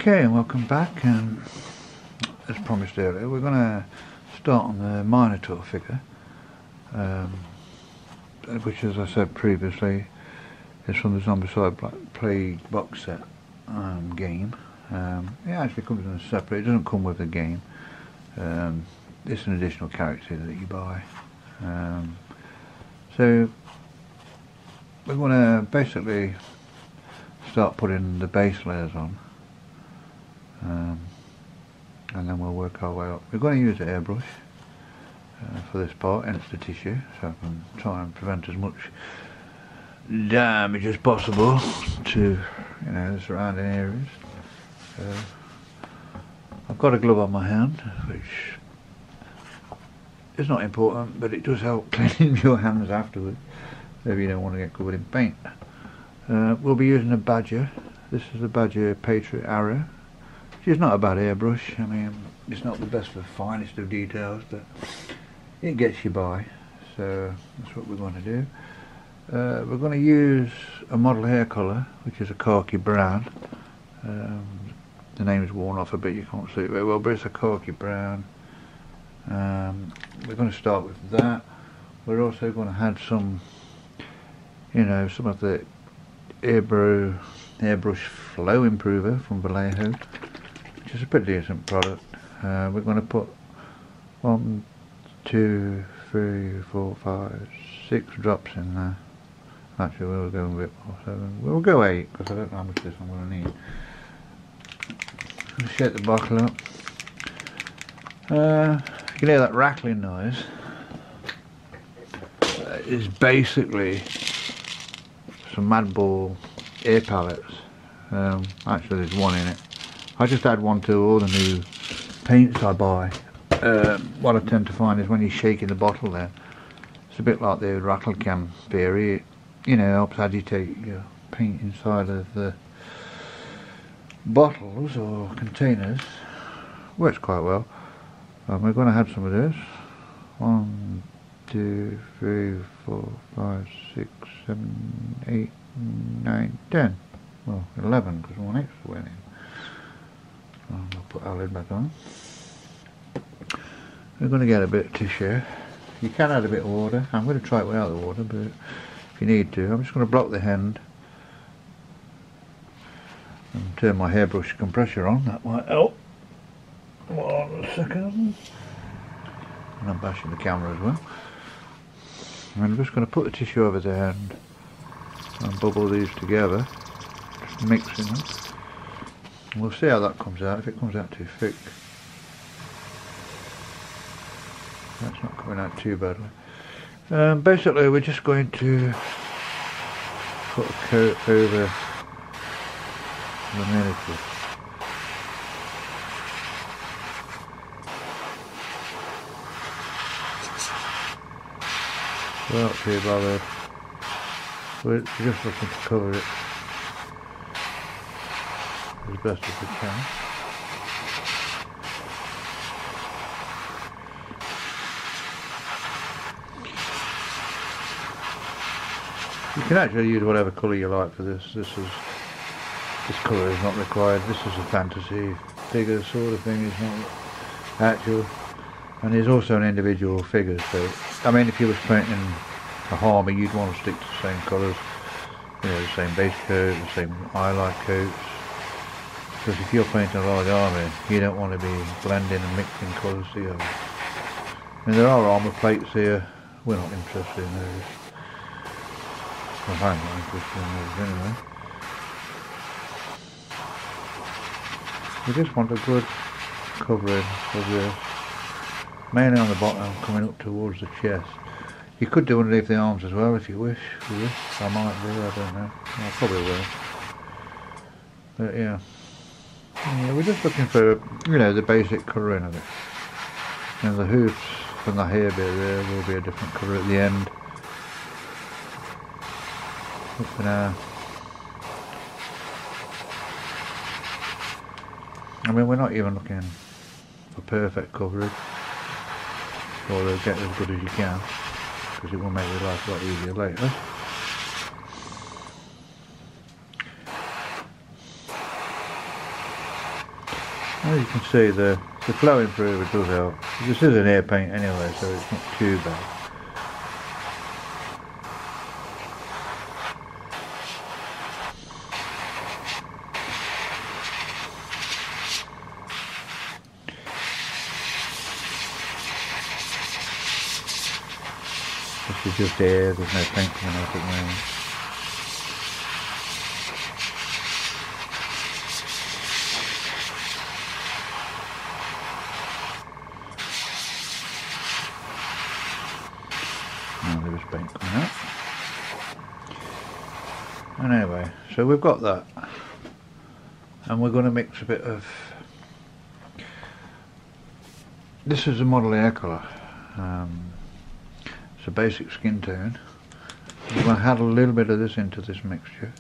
Okay, and welcome back, and as promised earlier, we're going to start on the Abominataur figure, which, as I said previously, is from the Zombicide Plague box set game. It actually comes in a separate, it doesn't come with the game. It's an additional character that you buy. So we're going to basically start putting the base layers on, and then we'll work our way up. We're going to use an airbrush for this part, and it's the tissue, so I can try and prevent as much damage as possible to, you know, the surrounding areas. I've got a glove on my hand, which is not important, but it does help cleaning your hands afterwards if you don't want to get covered in paint. We'll be using a Badger. This is a Badger Patriot Arrow, which is not a bad airbrush. I mean, it's not the best for the finest of details, but it gets you by, so that's what we're going to do. We're going to use a model hair colour, which is a khaki brown. The name's worn off a bit, you can't see it very well, but it's a khaki brown. We're going to start with that. We're also going to add some, you know, some of the airbrush flow improver from Vallejo, which is a pretty decent product. We're going to put 1, 2, 3, 4, 5, 6 drops in there. Actually, we'll go a bit more, 7. We'll go 8 because I don't know how much of this I'm going to need. Shake the bottle up. You can hear that rattling noise. It's basically some Madball air pellets. Actually, there's one in it. I just add one to all the new paints I buy. What I tend to find is when you're shaking the bottle there, it's a bit like the rattle can theory. It, you know, helps agitate your paint inside of the bottles or containers. Works quite well. We're going to add some of this. 1, 2, 3, 4, 5, 6, 7, 8, 9, 10. Well, 11 because one extra went in. I'll put our lid back on. We're going to get a bit of tissue. You can add a bit of water. I'm going to try it without the water, but if you need to, I'm just going to block the hand and turn my hairbrush compressor on. That might help. 1 second. And I'm bashing the camera as well. And I'm just going to put the tissue over the hand and bubble these together, just mixing them. And we'll see how that comes out. If it comes out too thick, that's not coming out too badly. Basically, we're just going to put a coat over the miniature. We're not too bothered. We're just looking to cover it as best as we can. You can actually use whatever colour you like for this. This colour is not required. This is a fantasy figure sort of thing. It's not actual. And there's also an individual figure, so I mean, if you were painting a army, you'd want to stick to the same colours, you know, the same base coat, the same highlight coats. Because if you're painting a large army, you don't want to be blending and mixing colours together. I mean, there are armour plates here. We're not interested in those. Well, I'm not interested in those anyway. We just want a good covering of this. Mainly on the bottom, coming up towards the chest. You could do underneath the arms as well if you wish. I might do, I don't know. I probably will. But yeah, we're just looking for, you know, the basic colouring of it. And the hoofs and the hair bit there will be a different colour at the end. Up in our, I mean, we're not even looking for perfect coverage. Or get as good as you can, because it will make your life a lot easier later. As you can see, the flow improver does help. This is an air paint anyway, so it's not too bad. This is just air, there's no paint coming out at the moment. Now there is paint coming out. And anyway, so we've got that. And we're going to mix a bit of... This is a model air colour. It's a basic skin tone. We're going to add a little bit of this into this mixture.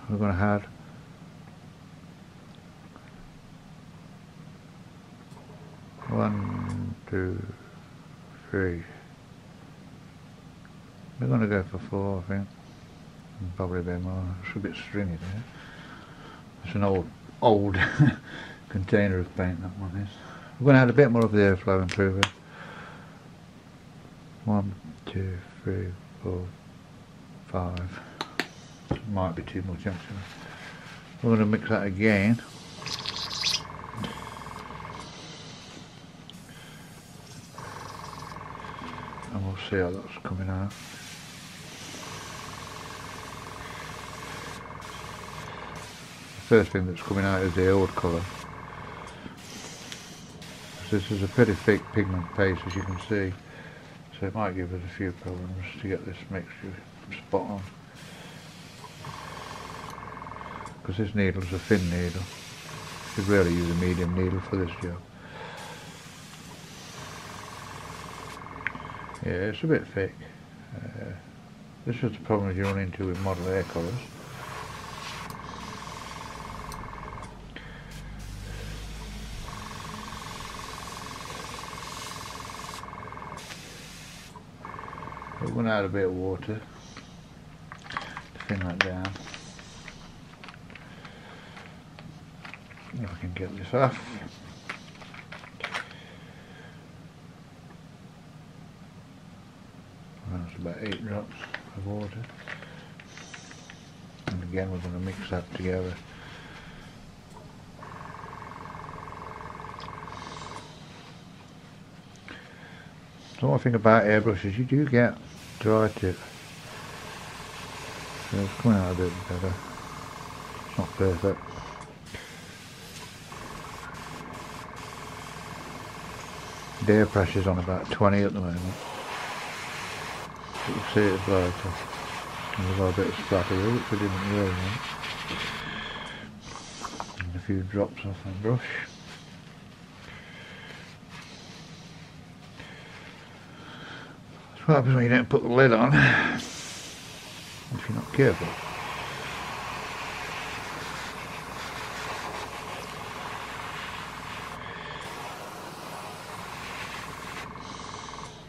We're going to add one, two, three. We're going to go for 4, I think. Probably a bit more. It's a bit stringy there. It's an old container of paint, that one is. We're going to add a bit more of the airflow improver. 1, 2, 3, 4, 5. Might be too much actually. We're going to mix that again. And we'll see how that's coming out. The first thing that's coming out is the old colour. This is a pretty thick pigment paste, as you can see. So it might give us a few problems to get this mixture spot on. Because this needle is a thin needle. You should really use a medium needle for this job. Yeah, it's a bit thick. This is the problem you run into with model air colours. We're going to add a bit of water to thin that down. If I can get this off. That's about 8 drops of water. And again we're going to mix that together. The one thing about airbrushes, you do get dry tip. So it's coming out a bit better. It's not perfect. The air pressure's on about 20 at the moment. You can see it's lighter. And we've got a bit of splatter here, which we didn't really want. And a few drops off my brush. That's what happens when you don't put the lid on, if you're not careful.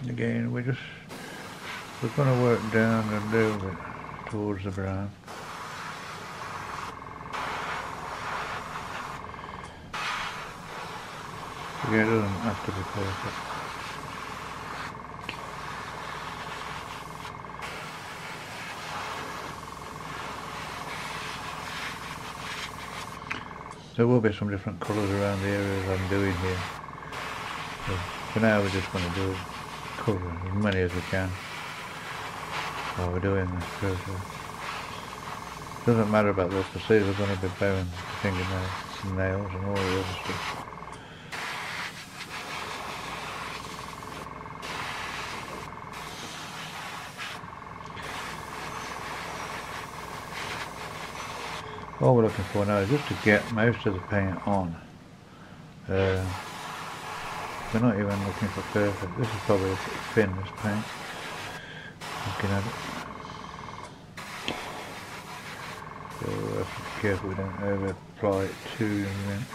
And again, we're going to work down a little bit towards the brown. Again, it doesn't have to be perfect. There will be some different colours around the areas I'm doing here. So for now we're just going to do cover as many as we can while we're doing this process. Doesn't matter about this, the seeds are going to be bowing fingernails and nails and all the other stuff. All we're looking for now is just to get most of the paint on. We're not even looking for perfect. This is probably a bit thin, this paint. Looking at it. So we have to be careful we don't over apply it too much.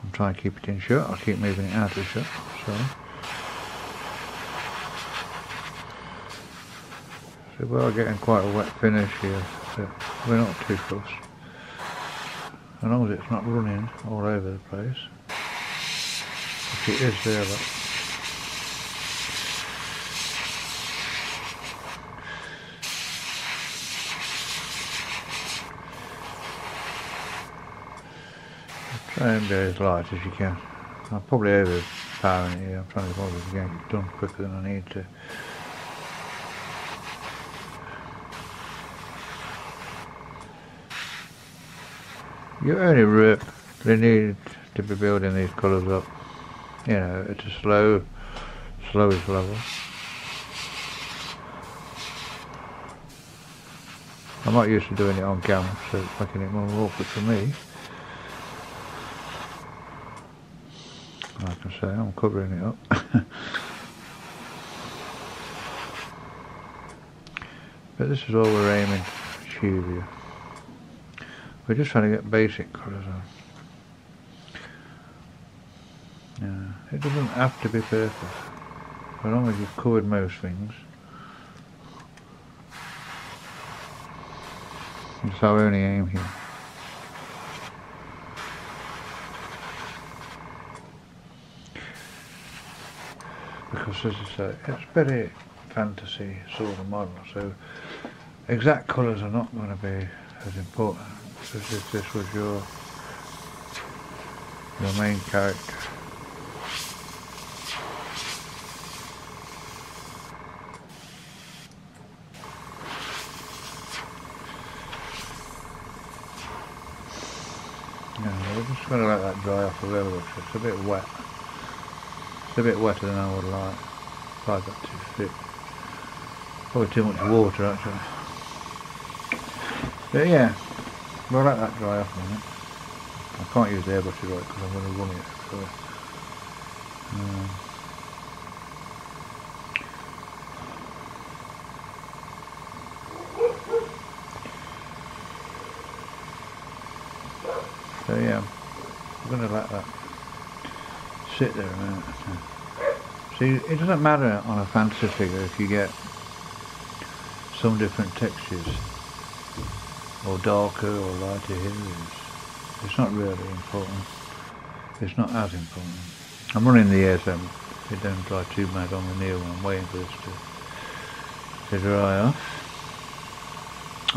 I'm trying to keep it in shot. I'll keep moving it out of shot. Sorry. So we are getting quite a wet finish here, so we're not too fussed. As long as it's not running all over the place. Which it is there, look. Try and be as light as you can. I'm probably overpowering it here. I'm trying to get it done quicker than I need to. You only really need to be building these colours up, you know, at a slowest level. I'm not used to doing it on camera, so it's making it more awkward for me. Like I say, I'm covering it up. But this is all we're aiming to achieve here. We're just trying to get basic colours on. Yeah, it doesn't have to be perfect, as long as you've covered most things. That's our only aim here. Because as I say, it's very fantasy sort of model, so exact colours are not going to be as important as if this was your main character. Yeah, we're just going to let that dry off a little bit. It's a bit wet. It's a bit wetter than I would like. Probably got too thick. Probably too much water actually. But yeah, we'll let that dry off a minute. I can't use the airbrush right because I'm going to run it. So yeah, I'm going to let that sit there a minute. See, it doesn't matter on a fantasy figure if you get some different textures, or darker or lighter hues. It's not really important. It's not as important. I'm running the air so it don't dry too bad on the nail when I'm waiting for this to dry off.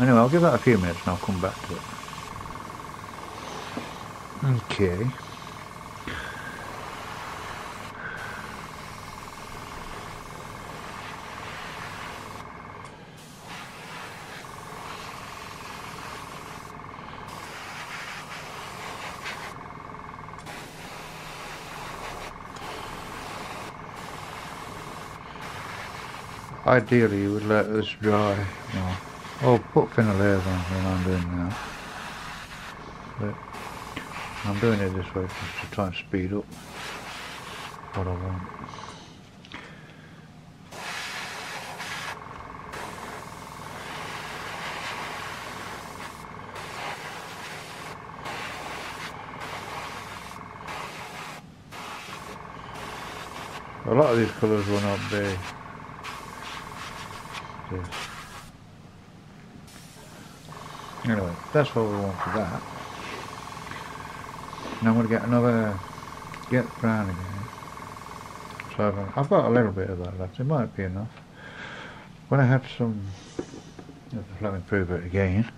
Anyway, I'll give that a few minutes and I'll come back to it. Okay. Ideally you would let this dry, or put thinner layers on than I'm doing now. But I'm doing it this way just to try and speed up what I want. A lot of these colours will not be this. Anyway, that's what we want for that. Now I'm going to get brown again. So I've got a little bit of that left, it might be enough. When I had some, let me prove it again.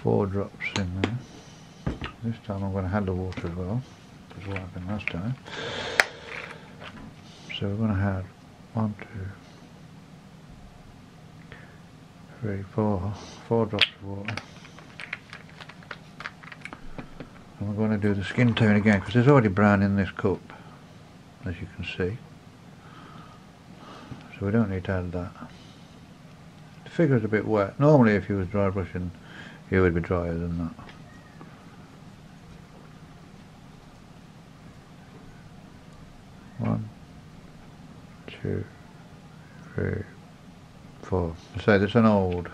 Four drops in there. This time I'm going to add the water as well, because what happened last time. So we're going to add 1, 2, 3, 4 drops of water. And we're going to do the skin tone again, because there's already brown in this cup, as you can see. So we don't need to add that. The figure's a bit wet. Normally if you was dry brushing, it would be drier than that. One, 2, 3, 4. So there's an old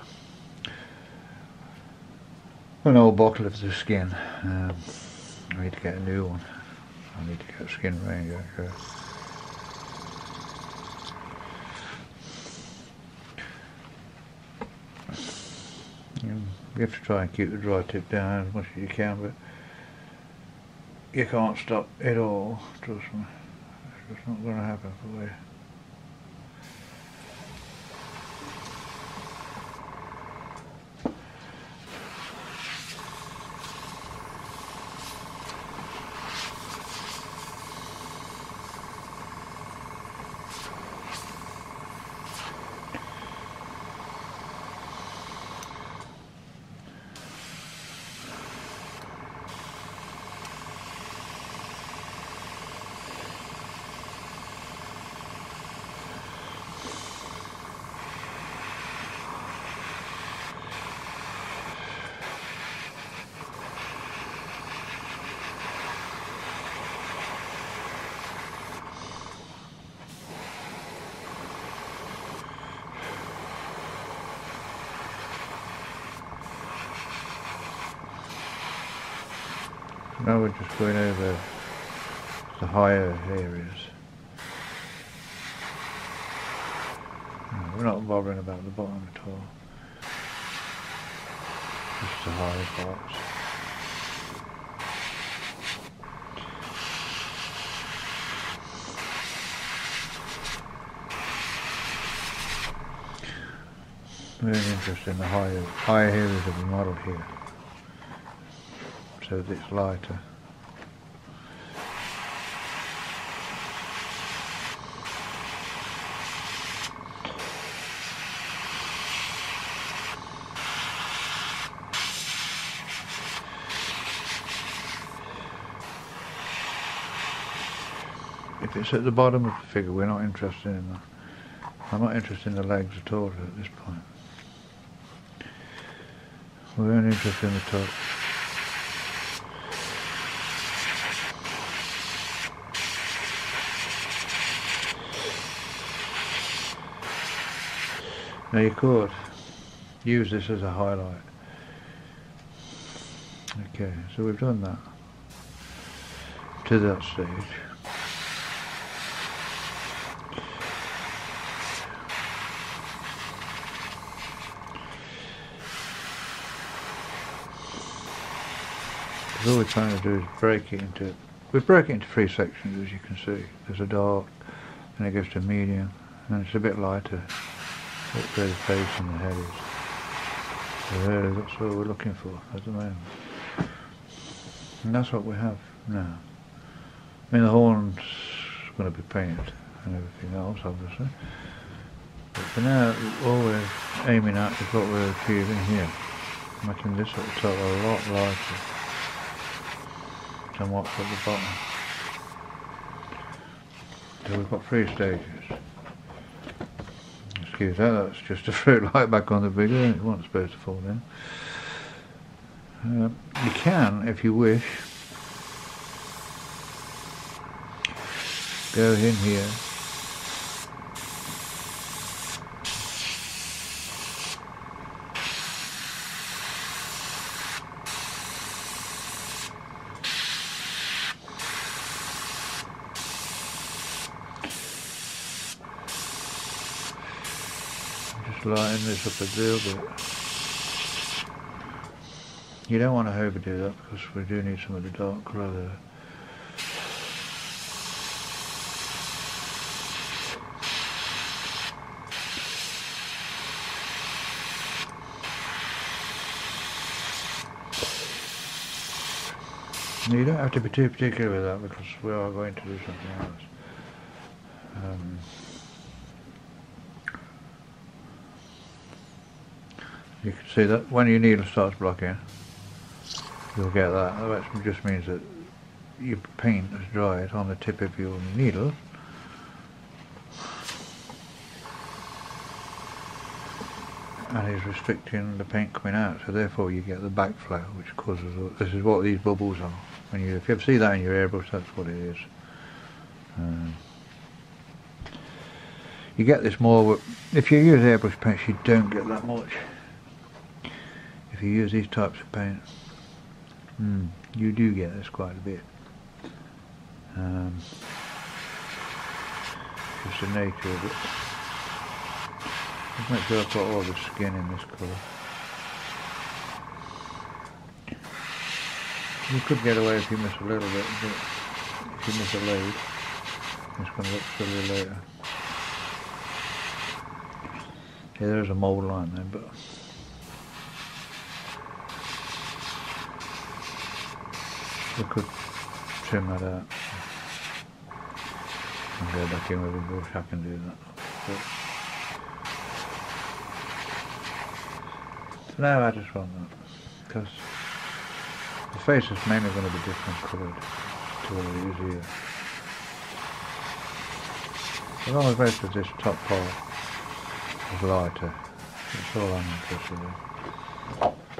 bottle of the skin. I need to get a new one. I need to get a skin range actually. You have to try and keep the dry tip down as much as you can, but you can't stop it all, trust me. It's just not going to happen for you. Now we're just going over the higher areas. No, we're not bothering about the bottom at all. Just the higher parts. Very interesting, the higher areas of the model here, so that it's lighter. If it's at the bottom of the figure, we're not interested in that. I'm not interested in the legs at all at this point. We're only interested in the top. Now you could use this as a highlight. Okay, so we've done that to that stage. All we're trying to do is break it into, we break it into three sections, as you can see. There's a dark, then it goes to medium, and it's a bit lighter. That's where the face and the head is. So there, that's what we're looking for at the moment. And that's what we have now. I mean, the horn's going to be painted and everything else, obviously. But for now, all we're aiming at is what we're achieving here. Making this at the top a lot lighter than what's at the bottom. So we've got three stages. Excuse that, that's just a fruit light back on the bigger, it wasn't supposed to fall in. You can, if you wish, go in here lighten this up a little bit. You don't want to overdo that because we do need some of the dark colour there. You don't have to be too particular with that because we are going to do something else. You can see that when your needle starts blocking, you'll get that. That just means that your paint has dried on the tip of your needle. And is restricting the paint coming out, so therefore you get the backflow, which causes, this is what these bubbles are. When if you ever see that in your airbrush, that's what it is. You get this more, if you use airbrush paints you don't get that much. If you use these types of paint, you do get this quite a bit. Just the nature of it. Just make sure I've got all the skin in this colour. You could get away if you miss a little bit, but if you miss a load, it's going to look silly later. Yeah, there's a mould line there, but we could trim that out and go back in with a brush. I can do that. But for now I just want that, because the face is mainly going to be different coloured to what it is here. As long as most of this top part is lighter, that's all I'm interested in.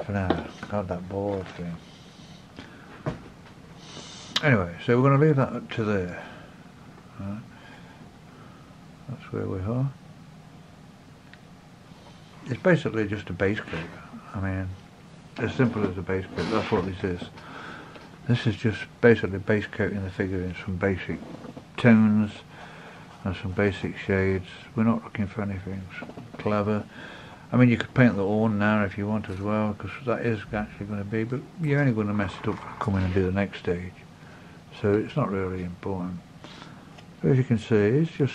For now, God, that board thing. Anyway, so we're going to leave that up to there. Right. That's where we are. It's basically just a base coat. I mean, as simple as a base coat. That's what this is. This is just basically base coating the figure in some basic tones and some basic shades. We're not looking for anything clever. I mean, you could paint the horn now if you want as well, because that is actually going to be, but you're only going to mess it up and come in and do the next stage. So it's not really important. But as you can see, it's just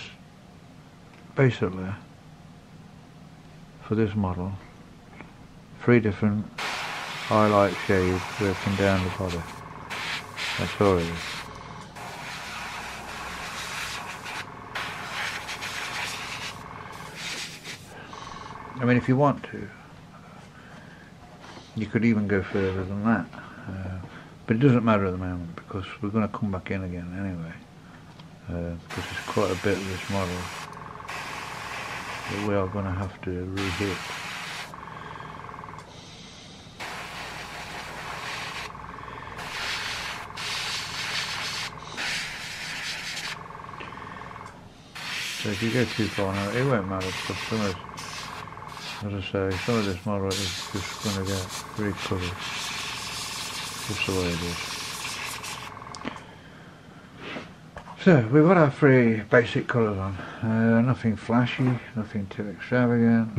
basically, for this model, 3 different highlight shades working down the body. That's all it is. I mean, if you want to, you could even go further than that. But it doesn't matter at the moment, because we're going to come back in again anyway. Because there's quite a bit of this model that we are going to have to re-hit. So if you go too far now, it won't matter, because some of, as I say, some of this model is just going to get recovered. Just the way it is. So we've got our 3 basic colours on. Nothing flashy, nothing too extravagant.